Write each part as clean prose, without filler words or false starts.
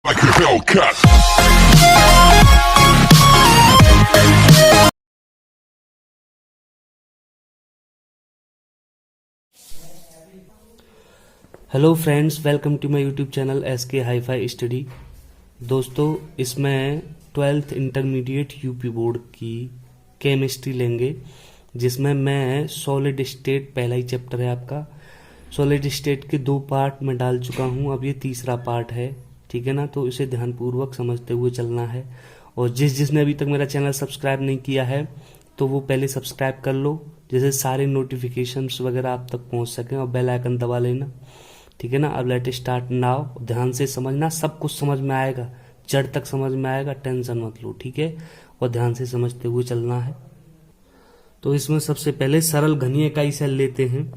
like a Hellcat. Hello friends, welcome to my YouTube channel SK hi fi study. दोस्तों, इसमें 12th intermediate UP board की chemistry लेंगे, जिसमें मैं सॉलिड स्टेट, पहला ही चैप्टर है आपका। सॉलिड स्टेट के 2 पार्ट में डाल चुका हूं, अब ये तीसरा पार्ट है, ठीक है ना। तो इसे ध्यानपूर्वक समझते हुए चलना है। और जिसने अभी तक मेरा चैनल सब्सक्राइब नहीं किया है तो वो पहले सब्सक्राइब कर लो, जैसे सारे नोटिफिकेशंस वगैरह आप तक पहुंच सकें, और बेल आइकन दबा लेना, ठीक है ना। अब लेट स्टार्ट नाउ। ध्यान से समझना, सब कुछ समझ में आएगा, जड़ तक समझ में आएगा, टेंशन मत लो, ठीक है। और ध्यान से समझते हुए चलना है। तो इसमें सबसे पहले सरल घनीय इकाई सेल लेते हैं।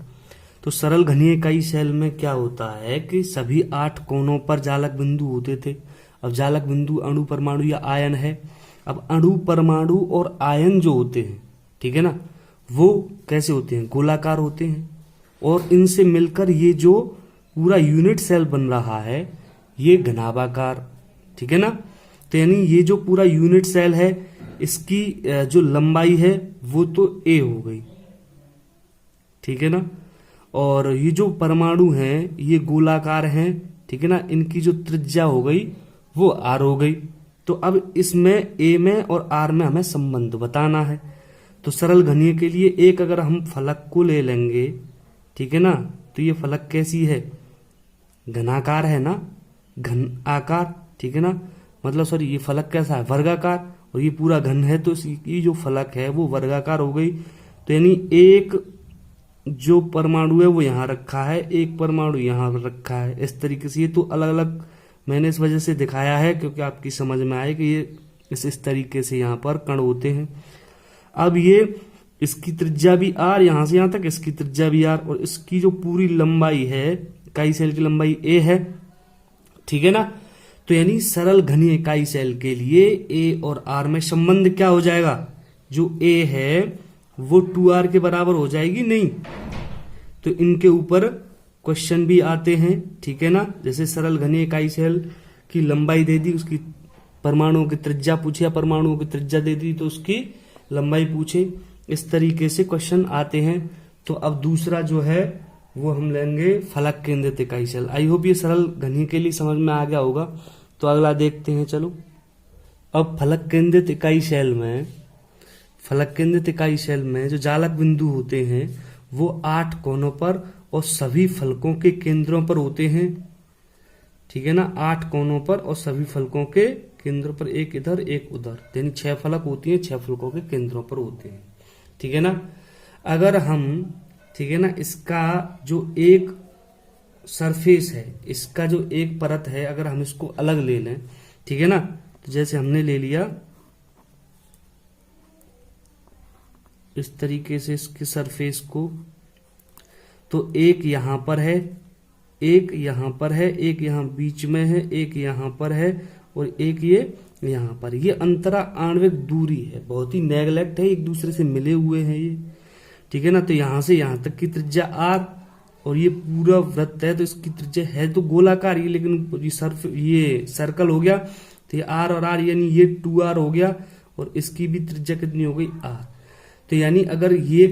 तो सरल घनीय इकाई सेल में क्या होता है कि सभी 8 कोनों पर जालक बिंदु होते थे। अब जालक बिंदु अणु, परमाणु या आयन है। अब अणु, परमाणु और आयन जो होते हैं, ठीक है ना, वो कैसे होते हैं? गोलाकार होते हैं। और इनसे मिलकर ये जो पूरा यूनिट सेल बन रहा है ये घनाभाकार, ठीक है ना। तो यानी ये जो पूरा यूनिट सेल है, इसकी जो लंबाई है वो तो a हो गई, ठीक है ना। और ये जो परमाणु हैं ये गोलाकार हैं, ठीक है ना। इनकी जो त्रिज्या हो गई वो r हो गई। तो अब इसमें a में और r में हमें संबंध बताना है। तो सरल घनीय के लिए एक अगर हम फलक को ले लेंगे, ठीक है ना, तो ये फलक कैसी है? घनाकार है ना, घन आकार, ठीक है ना। मतलब सॉरी, ये फलक कैसा है? वर्गाकार। और ये पूरा घन है, तो इसकी जो फलक है वो वर्गाकार हो गई। तो यानी एक जो परमाणु है वो यहाँ रखा है, एक परमाणु यहाँ रखा है, इस तरीके से। ये तो अलग अलग मैंने इस वजह से दिखाया है क्योंकि आपकी समझ में आए कि ये इस तरीके से यहाँ पर कण होते हैं। अब ये इसकी त्रिज्या भी r, यहाँ से यहाँ तक इसकी त्रिज्या भी r, और इसकी जो पूरी लंबाई है, इकाई सेल की लंबाई a है, ठीक है ना। तो यानी सरल घनीय इकाई सेल के लिए a और r में संबंध क्या हो जाएगा? जो a है वो 2r के बराबर हो जाएगी, नहीं? तो इनके ऊपर क्वेश्चन भी आते हैं, ठीक है ना। जैसे सरल घनीय इकाई सेल की लंबाई दे दी, उसकी परमाणुओं की त्रिज्या पूछे, या परमाणुओं की त्रिज्या दे दी तो उसकी लंबाई पूछे, इस तरीके से क्वेश्चन आते हैं। तो अब दूसरा जो है वो हम लेंगे फलक केंद्रित इकाई सेल। आई होप ये सरल घनीय के लिए समझ में आ गया होगा। तो अगला देखते हैं, चलो। अब फलक केंद्रित इकाई सेल में जो जालक बिंदु होते हैं वो 8 कोनों पर और सभी फलकों के केंद्रों पर होते हैं, ठीक है ना। 8 कोनों पर और सभी फलकों के केंद्रों पर, एक इधर एक उधर, यानी 6 फलक होती हैं, 6 फलकों के केंद्रों पर होते हैं, ठीक है ना। अगर हम, ठीक है ना, इसका जो एक सरफेस है, इसका जो एक परत है, अगर हम इसको अलग ले लें, ठीक है ना, तो जैसे हमने ले लिया इस तरीके से इसके सरफेस को, तो एक यहां पर है, एक यहां पर है, एक यहां बीच में है, एक यहां पर है, और एक ये यहां पर। ये अंतरा आणविक दूरी है, बहुत ही नेगलेक्ट है, एक दूसरे से मिले हुए हैं ये, ठीक है ना। तो यहां से यहां तक की त्रिज्या r, और ये पूरा वृत्त है तो इसकी त्रिज्या है तो गोलाकार ही, लेकिन ये सर्कल हो गया, तो ये r और r यानी ये 2r हो गया, और इसकी भी त्रिज्या कितनी हो गई? r। तो यानी अगर ये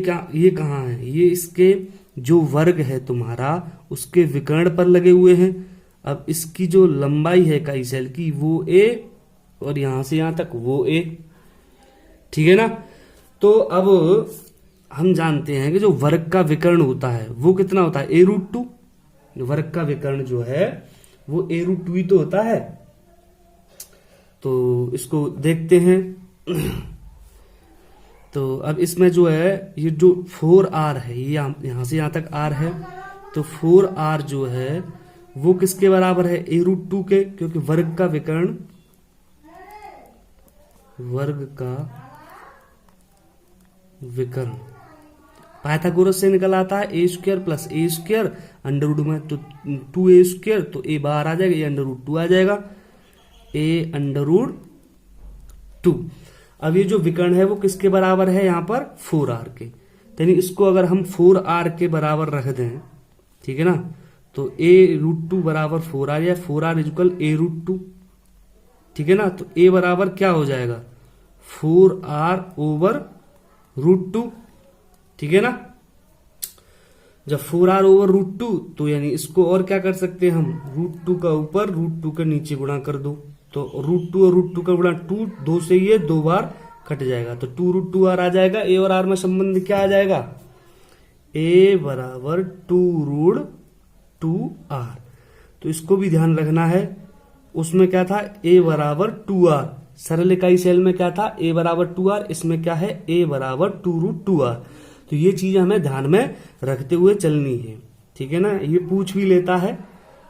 कहाँ है? ये इसके जो वर्ग है तुम्हारा, उसके विकर्ण पर लगे हुए हैं। अब इसकी जो लंबाई है इकाई सेल की वो a, और यहां से यहां तक वो a, ठीक है ना। तो अब हम जानते हैं कि जो वर्ग का विकर्ण होता है वो कितना होता है? a√2। वर्ग का विकर्ण जो है वो a√2 ही तो होता है। तो इसको देखते हैं। तो अब इसमें जो है ये जो 4r है, ये यहां से यहां तक r है, तो 4r जो है वो किसके बराबर है? a√2 के, क्योंकि वर्ग का विकर्ण पाइथागोरस से निकल आता है a² + a² अंडर रूट में, तो 2a², तो a बाहर आ जाएगा, a √2 आ जाएगा, a√2। अब ये जो विकर्ण है वो किसके बराबर है? यहाँ पर 4r के। यानी इसको अगर हम 4r के बराबर रख दें, ठीक है ना, तो a√2 बराबर 4r, या 4r = a√2, ठीक है ना। तो ए बराबर क्या हो जाएगा 4r/√2, ठीक है ना। जब 4r/√2 तो यानी इसको और क्या कर सकते हैं हम, √2 का ऊपर √2 के नीचे गुणा कर दो। तो √2 और √2 का गुणा 2, 2 से ये 2 बार कट जाएगा तो 2√2r आ जाएगा। ए और आर में संबंध क्या आ जाएगा, ए बराबर 2√2r। तो इसको भी ध्यान रखना है। उसमें क्या था, ए बराबर 2r, सरल इकाई सेल में क्या था, ए बराबर 2r, इसमें क्या है, ए बराबर 2√2r। तो ये चीज हमें ध्यान में रखते हुए चलनी है, ठीक है ना। ये पूछ भी लेता है,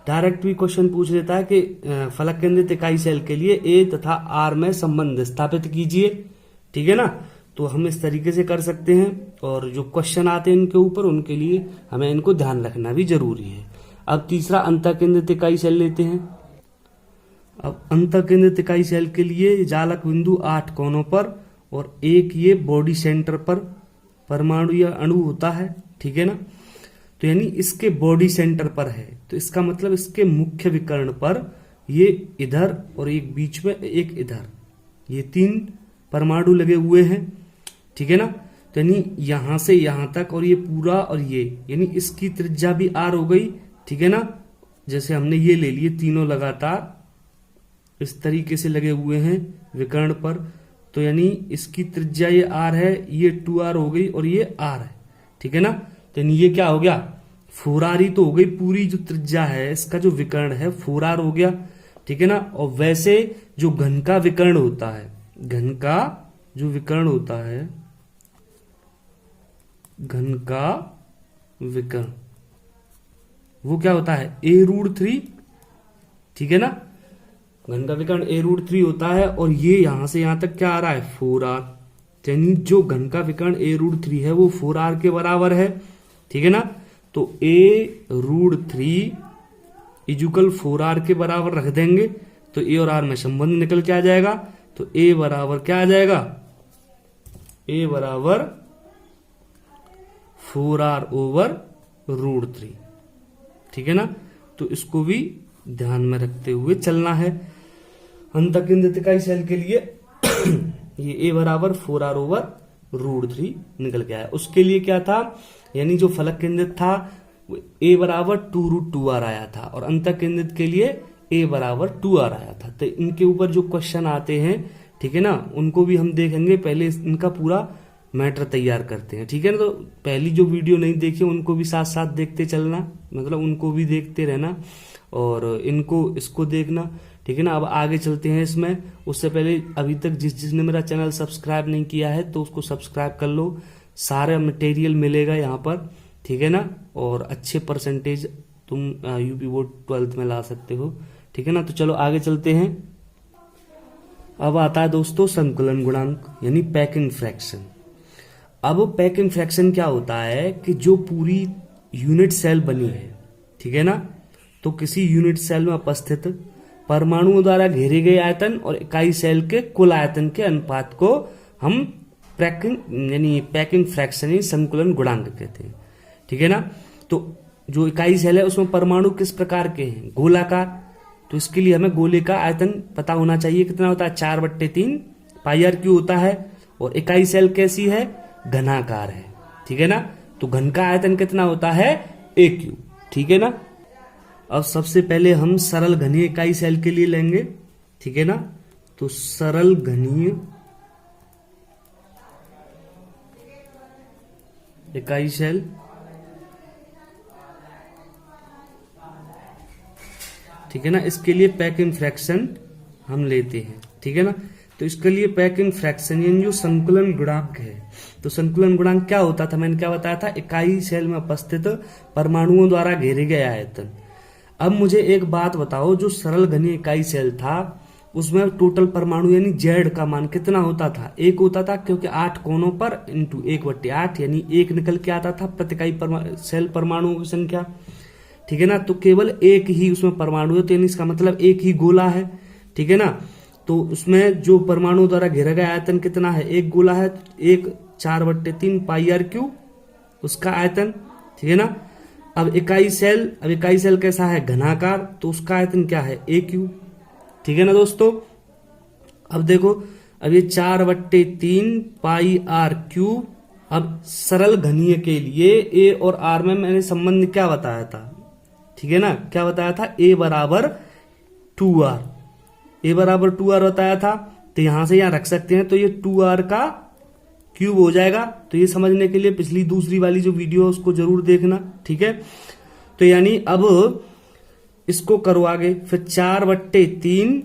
डायरेक्ट भी क्वेश्चन पूछ लेता है कि फलक केंद्रित इकाई सेल के लिए ए तथा आर में संबंध स्थापित कीजिए, ठीक है ना। तो हम इस तरीके से कर सकते हैं, और जो क्वेश्चन आते हैं इनके ऊपर, उनके लिए हमें इनको ध्यान रखना भी जरूरी है। अब तीसरा अंतःकेंद्रित इकाई सेल लेते हैं। अब अंतःकेंद्रित इकाई सेल के लिए जालक बिंदु 8 कोनों पर और एक ये बॉडी सेंटर पर परमाणु या अणु होता है, ठीक है ना। तो यानी इसके बॉडी सेंटर पर है, तो इसका मतलब इसके मुख्य विकर्ण पर ये इधर और एक बीच में एक इधर, ये 3 परमाणु लगे हुए हैं, ठीक है ना। तो यानी यहां से यहां तक और ये पूरा और ये, यानी इसकी त्रिज्या भी आर हो गई, ठीक है ना। जैसे हमने ये ले लिए तीनों लगातार इस तरीके से लगे हुए हैं विकर्ण पर, तो यानी इसकी त्रिज्या ये आर है, ये 2r हो गई और ये आर है, ठीक है ना। तो यानी ये क्या हो गया 4r ही तो हो गई, पूरी जो त्रिज्या है इसका जो विकर्ण है 4r हो गया, ठीक है ना। और वैसे जो घन का विकर्ण होता है, घन का जो विकर्ण होता है, घन का विकर्ण वो क्या होता है a√3, ठीक है ना। घन का विकर्ण a√3 होता है और ये यहां से यहां तक क्या आ रहा है 4r, यानी जो घन का विकर्ण a√3 है वो 4r के बराबर है, ठीक है ना। तो a√3 इजुकल 4r के बराबर रख देंगे तो a और r में संबंध निकल के आ जाएगा। तो a बराबर क्या आ जाएगा, a बराबर 4r/√3, ठीक है ना। तो इसको भी ध्यान में रखते हुए चलना है। अंतःकेंद्रित इकाई सेल के लिए ये a बराबर 4r/√3 निकल के आया। उसके लिए क्या था, यानी जो फलक केंद्रित था a बराबर 2√2r आया था और अंतःकेंद्रित के लिए a बराबर 2r आया था। तो इनके ऊपर जो क्वेश्चन आते हैं, ठीक है ना, उनको भी हम देखेंगे। पहले इनका पूरा मैटर तैयार करते हैं, ठीक है ना। तो पहली जो वीडियो नहीं देखी उनको भी साथ साथ देखते चलना, मतलब उनको भी देखते रहना और इसको देखना, ठीक है ना। अब आगे चलते हैं इसमें। उससे पहले अभी तक जिसने मेरा चैनल सब्सक्राइब नहीं किया है तो उसको सब्सक्राइब कर लो, सारा मटेरियल मिलेगा यहाँ पर, ठीक है ना। और अच्छे परसेंटेज तुम यूपी बोर्ड 12th में ला सकते हो, ठीक है ना। तो चलो आगे चलते हैं। अब आता है दोस्तों संकुलन गुणांक यानी पैकिंग फ्रैक्शन। अब पैकिंग फ्रैक्शन क्या होता है कि जो पूरी यूनिट सेल बनी है, ठीक है ना, तो किसी यूनिट सेल में उपस्थित परमाणुओं द्वारा घेरे गए आयतन और इकाई सेल के कुल आयतन के अनुपात को हम पैकिंग फ्रैक्शन यानी संकुलन गुणांक कहते हैं, ठीक है ना। तो जो इकाई सेल है उसमें परमाणु किस प्रकार के हैं, गोलाकार। तो इसके लिए हमें गोले का आयतन पता होना चाहिए, कितना होता है 4/3 πr³ होता है। और इकाई सेल कैसी है, घनाकार है, ठीक है ना। तो घन का आयतन कितना होता है a³, ठीक है ना। अब सबसे पहले हम सरल घनीय इकाई सेल के लिए लेंगे, ठीक है ना। तो सरल घनीय इकाई सेल, ठीक है ना, इसके लिए पैकिंग फ्रैक्शन हम लेते हैं, ठीक है ना। तो इसके लिए पैकिंग फ्रैक्शन यानी जो संकुलन गुणांक है, तो संकुलन गुणांक क्या होता था, मैंने क्या बताया था, इकाई सेल में उपस्थित परमाणुओं द्वारा घेरे गए आयतन। अब मुझे एक बात बताओ, जो सरल घनीय इकाई सेल था उसमें टोटल परमाणु यानी जेड का मान कितना होता था, 1 होता था, क्योंकि 8 कोनों पर इंटू 1/8 यानी 1 निकल के आता था प्रति इकाई सेल परमाणुओं की संख्या, ठीक है ना। तो केवल एक ही उसमें परमाणु है, तो यानी इसका मतलब एक ही गोला है, ठीक है ना। तो उसमें जो परमाणु द्वारा घेरा गया आयतन कितना है, एक गोला है, 4/3 πr³ उसका आयतन, ठीक है ना। अब इकाई सेल कैसा है, घनाकार, तो उसका आयतन क्या है a³, ठीक है ना दोस्तों। अब देखो, अब ये 4/3 पाई आर क्यूब। अब सरल घनीय के लिए ए और आर में मैंने संबंध क्या बताया था, ठीक है ना, क्या बताया था, ए बराबर 2r, ए बराबर 2r बताया था। तो यहां से यहां रख सकते हैं, तो ये 2r का क्यूब हो जाएगा। तो ये समझने के लिए पिछली दूसरी वाली जो वीडियो है उसको जरूर देखना, ठीक है। तो यानी अब इसको करो आगे, फिर 4/3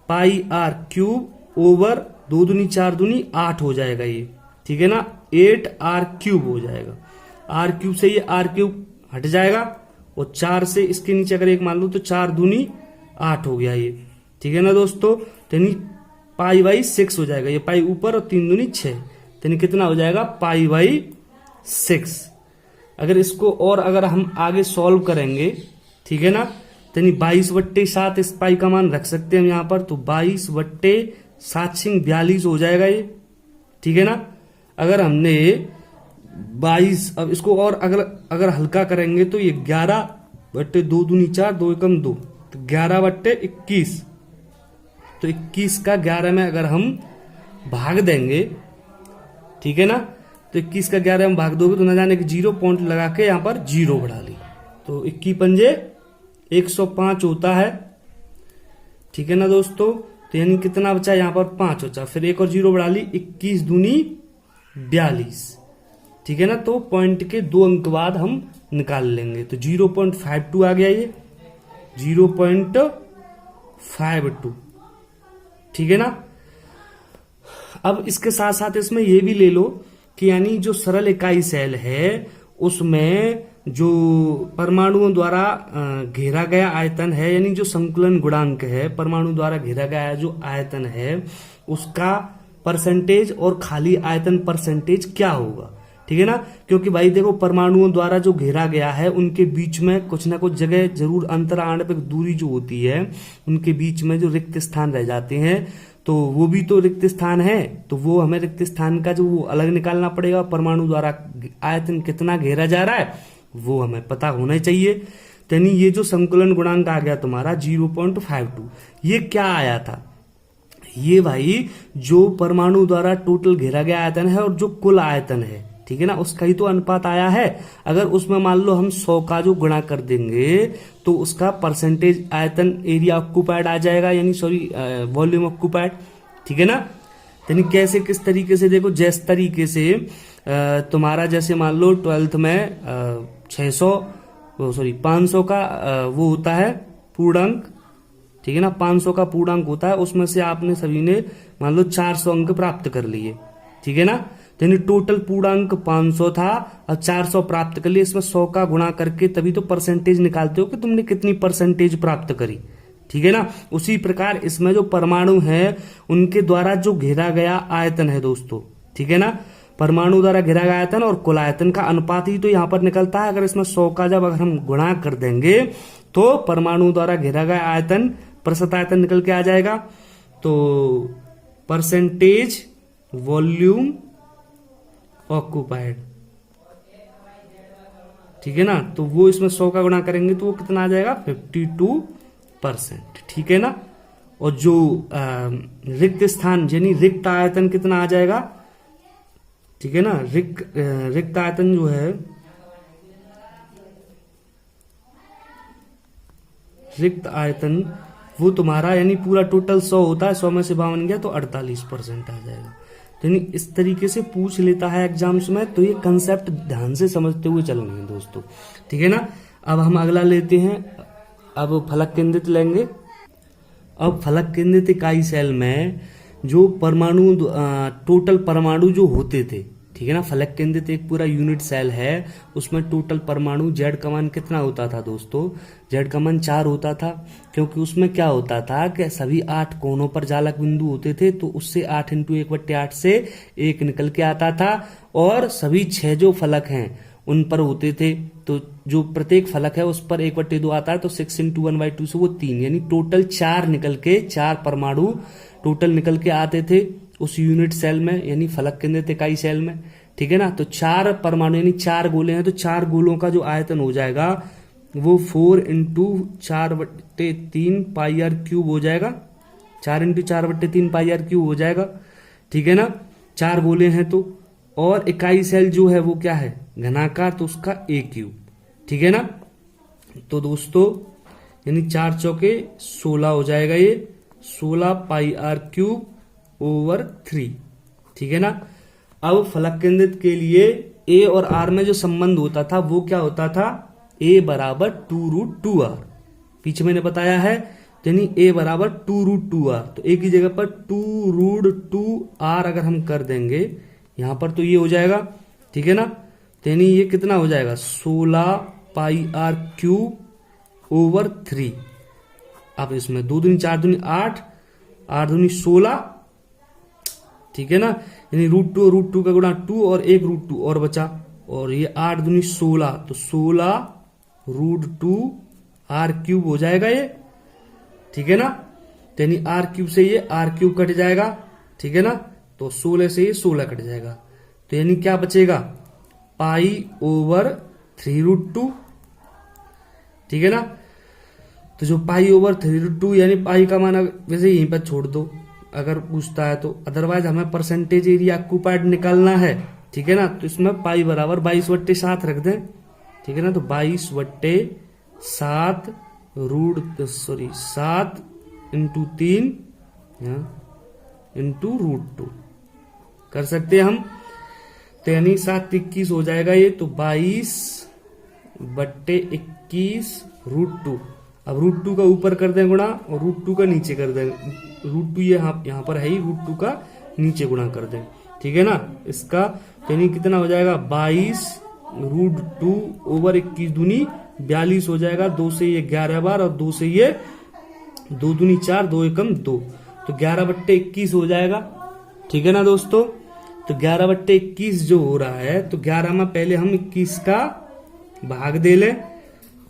पाई आर क्यूब ओवर 2 दूनी 4 दूनी 8 हो जाएगा ये, ठीक है ना, 8r क्यूब हो जाएगा। आर क्यूब से ये r क्यूब हट जाएगा और 4 से इसके नीचे अगर 1 मान लो तो 4 दूनी 8 हो गया ये, ठीक है ना दोस्तों। तो यानी पाई बाई 6 हो जाएगा, ये पाई ऊपर और 3 दूनी 6, तो कितना हो जाएगा, पाई बाई 6। अगर इसको और अगर हम आगे सॉल्व करेंगे, ठीक है ना, तो 22/7 इस पाई का मान रख सकते हैं हम यहाँ पर, तो 22/7 42 हो जाएगा ये, ठीक है ना। अगर हमने 22, अब इसको और अगर हल्का करेंगे तो ये 11/2 दूनी 4, 2 एकम 2, तो 11/21। तो 21 का 11 में अगर हम भाग देंगे, ठीक है ना, तो 21 का 11 में भाग दोगे तो न जाने कि 0 पॉइंट लगा के यहाँ पर 0 बढ़ा ली, तो 21 पंजे 105 होता है, ठीक है ना दोस्तों। तो यानी कितना बचा यहाँ पर, 5 बचा, फिर एक और 0 बढ़ा ली, 21 दूनी 42, ठीक है ना। तो पॉइंट के 2 अंक बाद हम निकाल लेंगे, तो 0.52 आ गया ये, 0.52, ठीक है ना। अब इसके साथ साथ इसमें ये भी ले लो कि यानी जो सरल इकाई सेल है उसमें जो परमाणुओं द्वारा घेरा गया आयतन है, यानी जो संकुलन गुणांक है, परमाणु द्वारा घेरा गया जो आयतन है उसका परसेंटेज और खाली आयतन परसेंटेज क्या होगा, ठीक है ना। क्योंकि भाई देखो, परमाणुओं द्वारा जो घेरा गया है उनके बीच में कुछ ना कुछ जगह जरूर अंतराणविक दूरी जो होती है, उनके बीच में जो रिक्त स्थान रह जाते हैं, तो वो भी तो रिक्त स्थान है, तो वो हमें रिक्त स्थान का जो वो अलग निकालना पड़ेगा। परमाणु द्वारा आयतन कितना घेरा जा रहा है वो हमें पता होना चाहिए। तो यानी ये जो संकुलन गुणांक आ गया तुम्हारा 0.52, ये क्या आया था, ये भाई जो परमाणु द्वारा टोटल घेरा गया आयतन है और जो कुल आयतन है, ठीक है ना, उसका ही तो अनुपात आया है। अगर उसमें मान लो हम 100 का जो गुणा कर देंगे तो उसका परसेंटेज आयतन एरिया ऑक्यूपाइड आ जाएगा, यानी सॉरी वॉल्यूम ऑक्यूपाइड, ठीक है ना। यानी कैसे, किस तरीके से, देखो जिस तरीके से तुम्हारा जैसे मान लो 12th में 500 का वो होता है पूर्णांक, ठीक है ना, 500 का पूर्णांक होता है, उसमें से आपने सभी ने मान लो 400 अंक प्राप्त कर लिए, ठीक है ना। यानी टोटल पूर्णांक 500 था और 400 प्राप्त कर लिए, इसमें 100 का गुणा करके तभी तो परसेंटेज निकालते हो कि तुमने कितनी परसेंटेज प्राप्त करी, ठीक है ना। उसी प्रकार इसमें जो परमाणु है उनके द्वारा जो घेरा गया आयतन है दोस्तों, ठीक है ना, परमाणु द्वारा घेरा गया आयतन और कुल आयतन का अनुपात ही तो यहाँ पर निकलता है। अगर इसमें 100 का जब अगर हम गुणा कर देंगे तो परमाणु द्वारा घेरा गया आयतन प्रतिशत आयतन निकल के आ जाएगा। तो परसेंटेज वॉल्यूम ऑक्यूपाइड, ठीक है ना, तो वो इसमें 100 का गुणा करेंगे तो वो कितना आ जाएगा, 52%, ठीक है ना। और जो रिक्त स्थान यानी रिक्त आयतन कितना आ जाएगा, ठीक है ना, रिक्त आयतन जो है, रिक्त आयतन वो तुम्हारा यानी पूरा टोटल 100 होता है, 100 में से 52 गया तो 48% आ जाएगा। यानी इस तरीके से पूछ लेता है एग्जाम्स में, तो ये कंसेप्ट ध्यान से समझते हुए चलना है दोस्तों, ठीक है ना। अब हम अगला लेते हैं, अब फलक केंद्रित लेंगे। अब फलक केंद्रित इकाई सेल में जो परमाणु टोटल परमाणु जो होते थे, ठीक है ना, फलक केंद्रित एक पूरा यूनिट सेल है, उसमें टोटल परमाणु जेड का मान कितना होता था दोस्तों, जेड का मान 4 होता था। क्योंकि उसमें क्या होता था कि सभी 8 कोनों पर जालक बिंदु होते थे, तो उससे 8 × 1/8 से 1 निकल के आता था, और सभी 6 जो फलक हैं उन पर होते थे, तो जो प्रत्येक फलक है उस पर 1/2 आता है, तो 6 × 1/2 से वो 3, यानी टोटल 4 निकल के 4 परमाणु टोटल निकल के आते थे उस यूनिट सेल में, यानी फलक केंद्रित इकाई सेल में, ठीक है ना। तो 4 परमाणु यानी 4 गोले हैं, तो 4 गोलों का जो आयतन हो जाएगा वो 4 × 4/3 पाई r क्यूब हो जाएगा, 4 इंटू 4/3 पाई आर क्यूब हो जाएगा, ठीक है ना। 4 गोले हैं तो, और इकाई सेल जो है वो क्या है, घनाकार, तो उसका ए क्यूब, ठीक है ना। तो दोस्तों यानी 4 चौके 16 हो जाएगा, ये 16 पाई आर क्यूब ओवर 3, ठीक है ना। अब फलक केंद्रित के लिए ए और आर में जो संबंध होता था वो क्या होता था, ए बराबर 2√2r, पीछे मैंने बताया है, यानी ए बराबर 2√2r, तो ए की जगह पर 2√2r अगर हम कर देंगे यहां पर तो ये हो जाएगा, ठीक है ना। तो यानी ये कितना हो जाएगा, 16 पाई आर क्यूब ओवर 3। अब इसमें 2 दूनी 4 दूनी 8, 8 दूनी 16, ठीक है ना। यानी √2 का गुणा 2 और एक √2 और बचा, और ये 8 दूनी 16, तो 16√2r क्यूब हो जाएगा ये, ठीक है ना। तो यानी आर क्यूब से ये आर क्यूब कट जाएगा, ठीक है ना। तो 16 से ये 16 कट जाएगा, तो यानी क्या बचेगा, पाई ओवर 3√2, ठीक है ना। तो जो पाई ओवर 3√2 यानी पाई का मान वैसे यहीं पर छोड़ दो अगर पूछता है तो, अदरवाइज हमें परसेंटेज एरिया ऑक्यूपाइड निकालना है, ठीक है ना। तो इसमें पाई बराबर 22/7 रख दें, ठीक है ना। तो 22/7 7 इंटू 3 इंटू √2 कर सकते हैं हम, तो यानी 7 21 हो जाएगा ये, तो 22/21 √2। अब √2 का ऊपर कर दें गुणा और √2 का नीचे कर दें, √2 ये यहाँ पर है ही, √2 का नीचे गुणा कर दें, ठीक है ना। इसका यानी कितना हो जाएगा, 22√2 ओवर 21 दूनी 42 हो जाएगा, 2 से ये 11 बार और 2 से ये 2 दूनी 4, 2 एकम 2, तो 11/21 हो जाएगा, ठीक है ना दोस्तों। तो 11/21 जो हो रहा है, तो 11 में पहले हम 21 का भाग दे लें,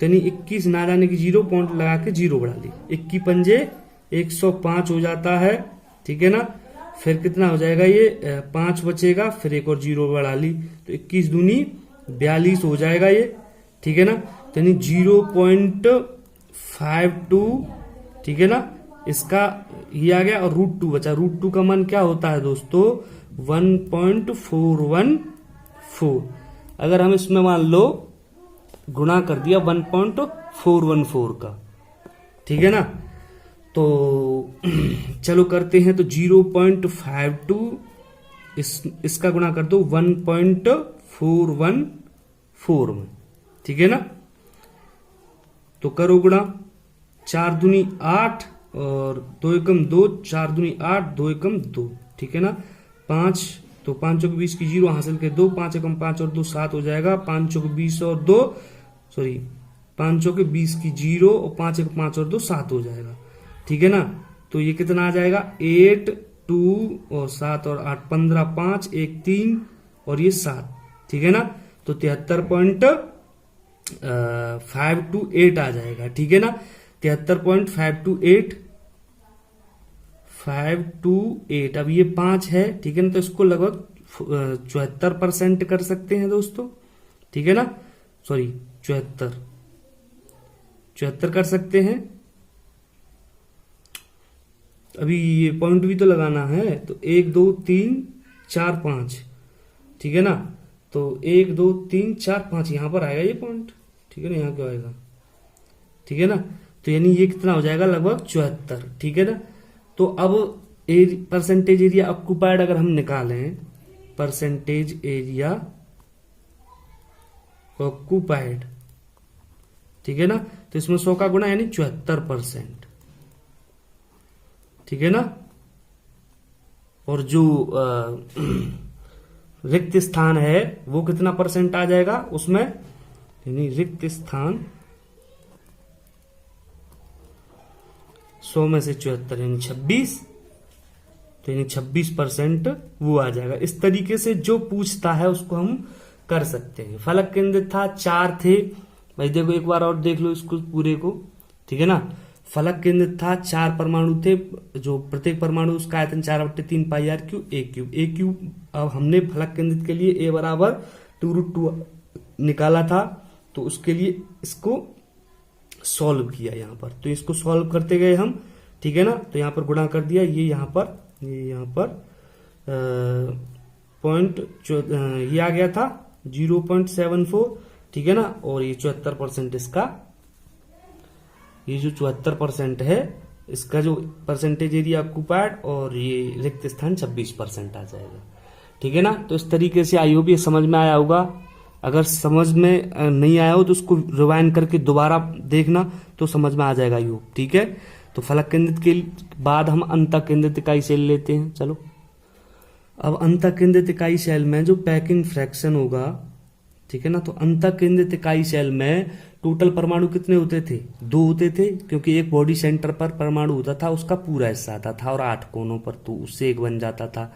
तो यानी 21 ना जाने की 0 पॉइंट लगा के 0 बढ़ा ली, 21 पंजे 105 हो जाता है, ठीक है ना। फिर कितना हो जाएगा ये 5 बचेगा, फिर एक और 0 बढ़ा ली, तो 21 दूनी 42 हो जाएगा ये, ठीक है ना। तो यानी 0.52, ठीक है ना, इसका ये आ गया, और √2 बचा। √2 का मान क्या होता है दोस्तों, 1.414। अगर हम इसमें मान लो गुणा कर दिया 1.414 का, ठीक है ना। तो चलो करते हैं, तो 0.52 इसका गुणा कर दो 1.414 में, ठीक है ना। तो करो गुणा, 4 दूनी 8 और 2 एकम 2, 4 दूनी 8, 2 एकम 2, ठीक है ना। 5, तो 5 चौक 20 की 0 हासिल के 2, 5 एकम 5 और 2 7 हो जाएगा, 5 चौक 20 और 2 5 चौक 20 की 0 और 5 एकम 5 और 2 7 हो जाएगा, ठीक है ना। तो ये कितना आ जाएगा, 8 2 और 7 और 8 15, 5 1 3 और ये 7, ठीक है ना। तो 73.528 आ जाएगा, ठीक है ना। 73.528 अब ये 5 है, ठीक है ना। तो इसको लगभग 74% कर सकते हैं दोस्तों, ठीक है ना। 74 कर सकते हैं। अभी ये पॉइंट भी तो लगाना है, तो 1 2 3 4 5, ठीक है ना। तो 1 2 3 4 5 यहां पर आएगा ये पॉइंट, ठीक है ना, यहाँ क्यों आएगा, ठीक है ना। तो यानी ये कितना हो जाएगा, लगभग 74, ठीक है ना। तो अब परसेंटेज एरिया ऑक्यूपाइड अगर हम निकालें, परसेंटेज एरिया ऑक्यूपाइड, ठीक है ना। तो इसमें 100 का गुणा यानी 74%, ठीक है ना। और जो रिक्त स्थान है वो कितना परसेंट आ जाएगा उसमें, यानी रिक्त स्थान 100 में से 74 यानी 26, तो यानी 26% वो आ जाएगा। इस तरीके से जो पूछता है उसको हम कर सकते हैं। फलक केंद्र था 4 थे भाई, देखो एक बार और देख लो इसको पूरे को, ठीक है ना। फलक केंद्र था 4 परमाणु थे, जो प्रत्येक परमाणु उसका आयतन 4/3 पाई आर क्यूब ए क्यूब। अब हमने फलक केंद्र के लिए ए बराबर 2√2 निकाला था, तो उसके लिए इसको सॉल्व किया यहाँ पर। तो इसको सॉल्व करते गए हम, ठीक है ना। तो यहाँ पर गुणा कर दिया, ये यहाँ पर ये आ गया था 0.74, ठीक है ना। और ये 74% इसका, ये जो 74% है इसका जो परसेंटेज एरिया ऑक्यूपाइड, और ये रिक्त स्थान 26% आ जाएगा, ठीक है ना। तो इस तरीके से आई होप ये समझ में आया होगा। अगर समझ में नहीं आया हो तो उसको रिवाइंड करके दोबारा देखना तो समझ में आ जाएगा आई होप, ठीक है। तो फलक केंद्रित के बाद हम अंतः केंद्रित इकाई सेल लेते हैं। चलो, अब अंतः केंद्रित इकाई सेल में जो पैकिंग फ्रैक्शन होगा, ठीक है ना। तो अंतः केंद्रित इकाई सेल में टोटल परमाणु कितने होते थे? 2 होते थे, क्योंकि एक बॉडी सेंटर पर परमाणु होता था, उसका पूरा हिस्सा आता था, और 8 कोनों पर तो उससे एक बन जाता था।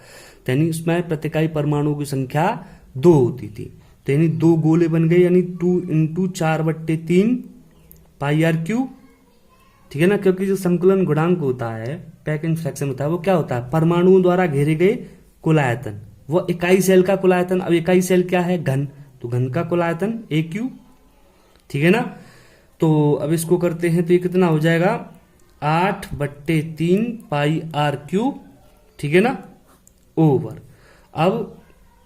यानी उसमें प्रति इकाई परमाणु की संख्या 2 होती थी। तो यानी 2 गोले बन गए, यानी 2 × 4/3 πr³, ठीक है ना। क्योंकि जो संकुलन गुणांक होता है, पैकिंग फ्रैक्शन होता है, वो क्या होता है? परमाणुओं द्वारा घेरे गए कुल आयतन, वो इकाई सेल का कुल आयतन। अब इकाई सेल क्या है? घन, तो घन का कुल आयतन AQ, ठीक है ना। तो अब इसको करते हैं तो ये कितना हो जाएगा? 8/3 πr³, ठीक है ना, ओवर। अब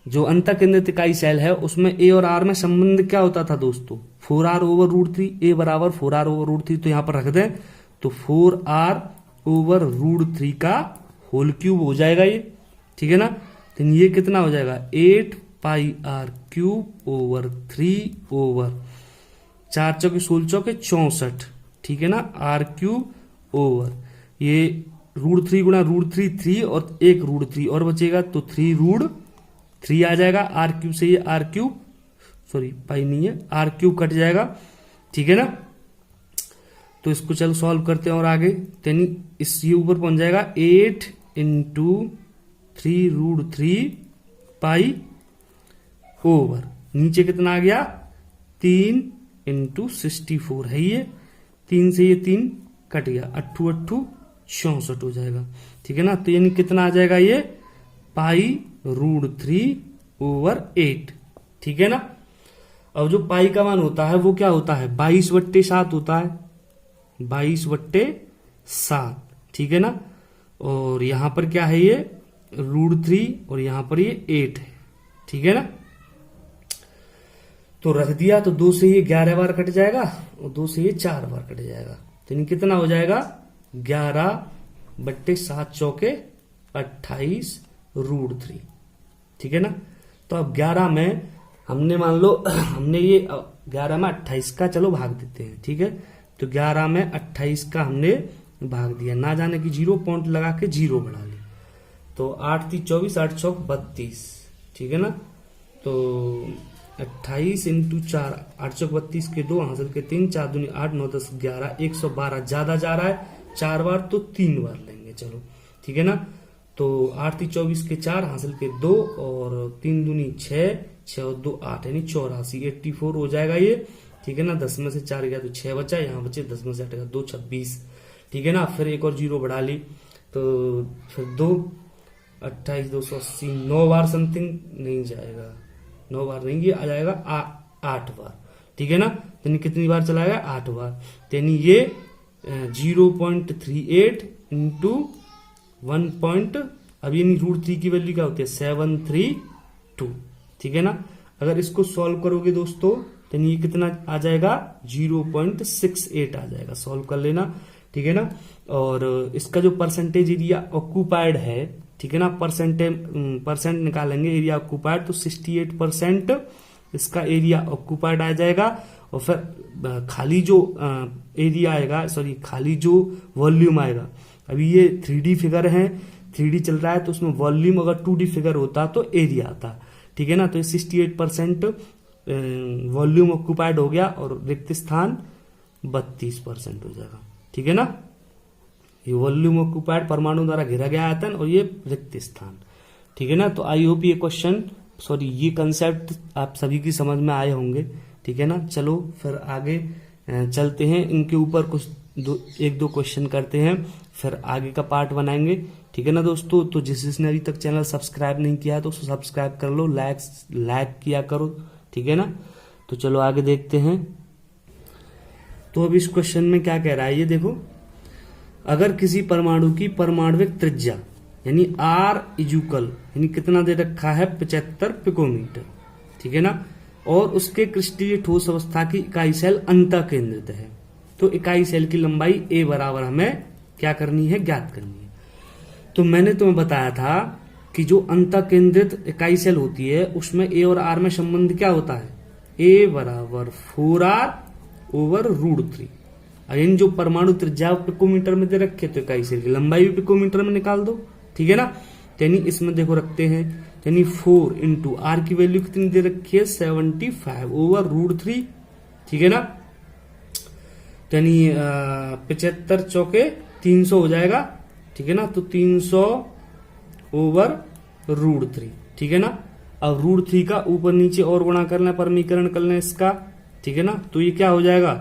जो अंतः केंद्रित इकाई सेल है उसमें A और R में संबंध क्या होता था दोस्तों? 4r/√3, A बराबर 4r/√3, तो यहां पर रख दें तो 4r/√3 का होल क्यूब हो जाएगा ये, ठीक है ना। तो ये कितना हो जाएगा? 8 πr³/3 ओवर 4 × 16 = 64, ठीक है ना, r³ ओवर ये √3 × √3 3 और 1 √3 और बचेगा, तो 3√3 आ जाएगा। r³ से ये r³, सॉरी पाई नहीं है, r³ कट जाएगा, ठीक है ना। तो इसको चलो सॉल्व करते हैं और आगे, यानी इस ये ऊपर पहुंच जाएगा 8 × 3√3 पाई ओवर नीचे कितना आ गया? 3 × 64 है ये, 3 से ये 3 कट गया, 8 8 64 हो जाएगा, ठीक है ना। तो यानी कितना आ जाएगा ये? π√3/8, ठीक है ना। अब जो पाई का मान होता है वो क्या होता है? 22/7 होता है, 22/7, ठीक है ना। और यहां पर क्या है? ये √3 और यहां पर ये 8 है, ठीक है ना। तो रख दिया, तो 2 से ये 11 बार कट जाएगा और 2 से ये 4 बार कट जाएगा, तो कितना हो जाएगा? 11/7 चौके 28√3, ठीक है ना। तो अब 11 में हमने मान लो हमने ये 11 में 28 का चलो भाग देते हैं, ठीक है। तो 11 में 28 का हमने भाग दिया, ना जाने की 0 पॉइंट लगा के 0 बढ़ा ली, तो 8 × 3 = 24, 8 × 6 = 32, ठीक है ना। तो 28 × 4, 8 × 6 = 32 के 2 हासिल के 3, 4 दूनी 8, 9 10 11, 112 ज्यादा जा रहा है, 4 बार तो 3 बार लेंगे, चलो ठीक है ना। तो 8 × 3 = 24 के 4 हासिल के 2 और 3 दूनी 6, 6 और 2 8, यानी 84, 84 हो जाएगा ये, ठीक है ना। 10 में से 4 गया तो 6 बचा, यहाँ बचे 10 में से 8 गया 2, 26, ठीक है ना। फिर एक और 0 बढ़ा ली, तो फिर 2, 28, 280, 9 बार समथिंग नहीं जाएगा, 9 बार नहीं, ये आ जाएगा 8 बार, ठीक है ना। यानी कितनी बार चलाएगा? 8 बार, यानी ये 0.38 × 1. अब ये √3 की वैल्यू क्या होती है? 732, ठीक है ना। अगर इसको सॉल्व करोगे दोस्तों तो ये कितना आ जाएगा? 0.68 आ जाएगा, सॉल्व कर लेना, ठीक है ना। और इसका जो परसेंटेज एरिया ऑक्यूपाइड है, ठीक है ना, परसेंट निकालेंगे एरिया ऑक्यूपाइड, तो 68% इसका एरिया ऑक्यूपाइड आ जाएगा। और फिर खाली जो एरिया आएगा, सॉरी खाली जो वॉल्यूम आएगा, अभी ये 3D फिगर है, 3D चल रहा है, तो उसमें वॉल्यूम अगर 2D फिगर होता तो एरिया आता, ठीक है ना। तो 68% वॉल्यूम ऑक्यूपाइड हो गया और रिक्त स्थान 32% हो जाएगा, ठीक है ना। ये वॉल्यूम ऑक्यूपाइड परमाणु द्वारा घेरा गया आयतन और ये रिक्त स्थान, ठीक है ना। तो आई होप ये क्वेश्चन, सॉरी ये कंसेप्ट आप सभी की समझ में आए होंगे, ठीक है ना। चलो फिर आगे चलते हैं, इनके ऊपर कुछ 1-2 क्वेश्चन करते हैं, फिर आगे का पार्ट बनाएंगे, ठीक है ना दोस्तों। तो जिसने अभी तक चैनल सब्सक्राइब नहीं किया है तो उसको सब्सक्राइब कर लो, लाइक किया करो, ठीक है ना। तो चलो आगे देखते हैं। तो अब इस क्वेश्चन में क्या कह रहा है ये देखो, अगर किसी परमाणु की परमाणविक त्रिज्या यानी आर इजुकल यानी कितना दे रखा है 75 पिकोमीटर, ठीक है ना, और उसके क्रिस्टलीय ठोस अवस्था की इकाई सेल अंतःकेंद्रित है, तो इकाई सेल की लंबाई ए बराबर हमें क्या करनी है, ज्ञात करनी है। तो मैंने तुम्हें बताया था कि जो अंतःकेंद्रित इकाई सेल होती है उसमें ए और आर में संबंध क्या होता है, ए बराबर 4r/√3। इन जो परमाणु त्रिज्या पिकोमीटर में दे रखे तो इकाई सेल की लंबाई भी पिकोमीटर में निकाल दो, ठीक है ना। यानी इसमें देखो रखते हैं, यानी 4 इंटू आर की वैल्यू कितनी दे रखी है 75/√3, ठीक है ना। यानी 75 चौके 300 हो जाएगा, ठीक है ना, तो 300/√3, ठीक है ना। अब √3 का ऊपर नीचे और गुणा करना, परमीकरण कर लें इसका, ठीक है ना, तो ये क्या हो जाएगा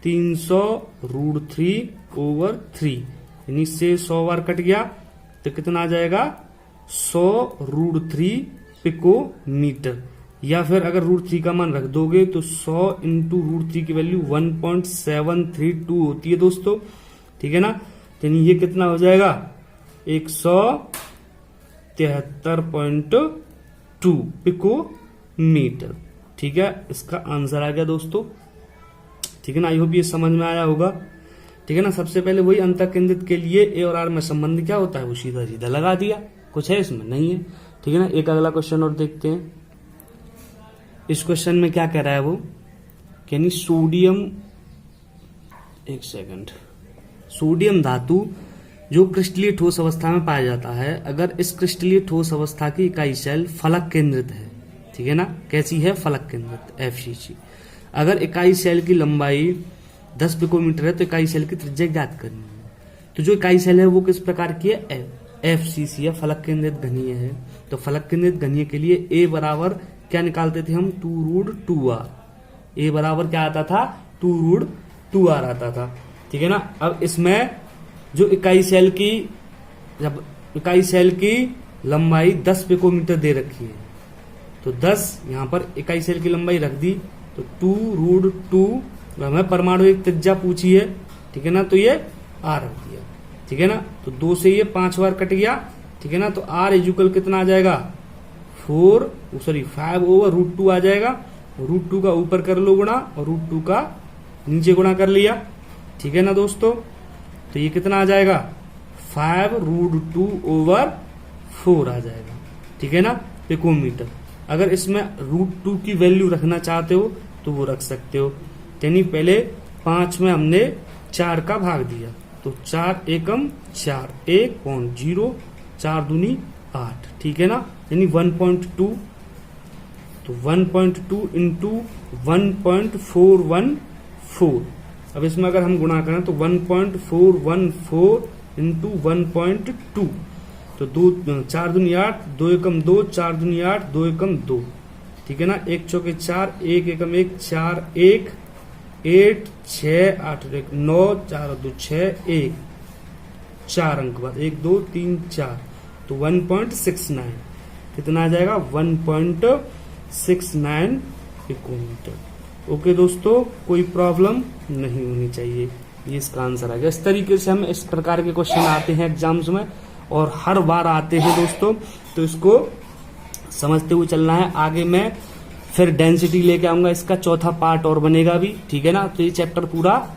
300√3/3, यानी इससे 100 बार कट गया तो कितना आ जाएगा 100√3 पिकोमीटर। या फिर अगर √3 का मान रख दोगे तो 100 इंटू √3 की वैल्यू 1.732 होती है दोस्तों, ठीक है ना। यानी ये कितना हो जाएगा 173.2 पिकोमीटर, ठीक है। इसका आंसर आ गया दोस्तों, ठीक है ना। आई होप ये समझ में आया होगा, ठीक है ना। सबसे पहले वही अंतःकेंद्रित के लिए ए और आर में संबंध क्या होता है वो सीधा सीधा लगा दिया, कुछ है इसमें नहीं है, ठीक है ना। एक अगला क्वेश्चन और देखते हैं। इस क्वेश्चन में क्या कह रहा है वो, यानी सोडियम, एक सेकंड, सोडियम धातु जो क्रिस्टलीय ठोस अवस्था में पाया जाता है, अगर इस क्रिस्टलीय ठोस अवस्था की इकाई सेल फलक केंद्रित है, ठीक है ना, कैसी है फलक केंद्रित FCC। अगर इकाई सेल की लंबाई 10 पिकोमीटर है तो इकाई सेल की त्रिज्या ज्ञात करनी है। तो जो इकाई सेल है वो किस प्रकार की है, FCC या फलक केंद्रित घनीय है। तो फलक केंद्रित घनीय के लिए ए बराबर क्या निकालते थे हम 2√2r, ए बराबर क्या आता था 2√2r आता था, ठीक है ना। अब इसमें जो इकाई सेल की, जब इकाई सेल की लंबाई 10 पिकोमीटर दे रखी है तो 10 यहां पर इकाई सेल की लंबाई रख दी, तो 2√2 हमें परमाणु त्रिज्या पूछी है, ठीक है ना, तो ये r रख दिया, ठीक है ना। तो 2 से ये 5 बार कट गया, ठीक है ना। तो r इजुकल कितना आ जाएगा 5/√2 आ जाएगा। √2 का ऊपर कर लो गुणा और √2 का नीचे गुणा कर लिया, ठीक है ना दोस्तों। तो ये कितना आ जाएगा 5√2/4 आ जाएगा, ठीक है ना, पिकोमीटर। अगर इसमें √2 की वैल्यू रखना चाहते हो तो वो रख सकते हो। यानी पहले 5 में हमने 4 का भाग दिया, तो 4 एकम 4, 1.0, 4 दूनी 8, ठीक है ना। यानी 1.2, तो 1.2 इंटू 1.414। अब इसमें अगर हम गुणा करें तो 1.414 इंटू 1.2, तो 4 दूनी 8, 2 एकम 2, 4 दूनी 8, 2 एकम 2, ठीक है ना। 1 चौके 4, 1 एकम 1, 4 1, 8 6 8 1 9, 4 2 6 1, 4 अंक बाद 1 2 3 4, तो 1.69 कितना आ जाएगा 1.69 पिकोमीटर। ओके दोस्तों, कोई प्रॉब्लम नहीं होनी चाहिए, ये इसका आंसर आ गया। इस तरीके से हम इस प्रकार के क्वेश्चन आते हैं एग्जाम्स में और हर बार आते हैं दोस्तों, तो इसको समझते हुए चलना है। आगे मैं फिर डेंसिटी लेके आऊंगा, इसका चौथा पार्ट और बनेगा भी, ठीक है ना। तो ये चैप्टर पूरा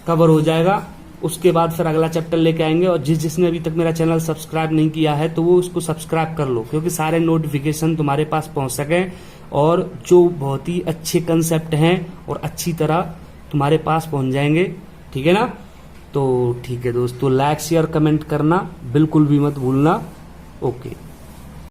कवर हो जाएगा, उसके बाद फिर अगला चैप्टर लेके आएंगे। और जिसने अभी तक मेरा चैनल सब्सक्राइब नहीं किया है तो वो उसको सब्सक्राइब कर लो, क्योंकि सारे नोटिफिकेशन तुम्हारे पास पहुंच सके और जो बहुत ही अच्छे कंसेप्ट हैं और अच्छी तरह तुम्हारे पास पहुंच जाएंगे, ठीक है ना। तो ठीक है दोस्तों, लाइक शेयर कमेंट करना बिल्कुल भी मत भूलना। ओके।